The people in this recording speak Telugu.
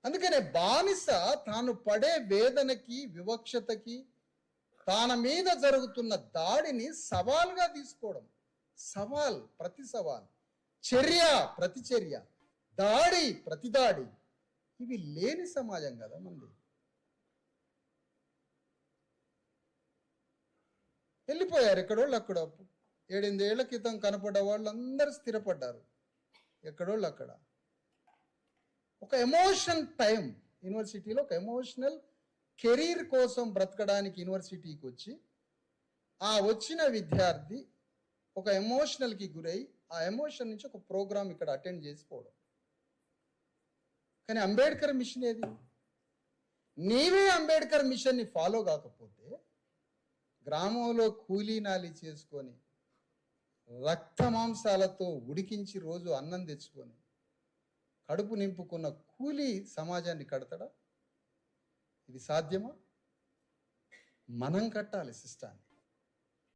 అందుకనే బానిస తాను పడే వేదనకి, వివక్షతకి, తన మీద జరుగుతున్న దాడిని సవాల్గా తీసుకోవడం. సవాల్ ప్రతి సవాల్, చర్య ప్రతి చర్య, దాడి ప్రతి దాడి, ఇవి లేని సమాజం కదా మంది. వెళ్ళిపోయారు ఎక్కడోళ్ళు అక్కడ. 7-8 ఏళ్ల క్రితం కనపడ్డ వాళ్ళందరూ స్థిరపడ్డారు ఎక్కడోళ్ళు అక్కడ. ఒక ఎమోషన్ టైం యూనివర్సిటీలో, ఒక ఎమోషనల్ కెరీర్ కోసం బ్రతకడానికి యూనివర్సిటీకి వచ్చి ఆ వచ్చిన విద్యార్థి ఒక ఎమోషనల్కి గురై ఆ ఎమోషన్ నుంచి ఒక ప్రోగ్రామ్ ఇక్కడ అటెండ్ చేసిపోవడం. కానీ అంబేద్కర్ మిషన్ ఏది? నీవే అంబేద్కర్ మిషన్ని ఫాలో కాకపోతే గ్రామంలో కూలీనాలి చేసుకొని రక్త మాంసాలతో ఉడికించి రోజు అన్నం తెచ్చుకొని కడుపు నింపుకున్న కూలీ సమాజాన్ని కడతాడా? ఇది సాధ్యమా? మనం కట్టాలి సిస్టాన్ని.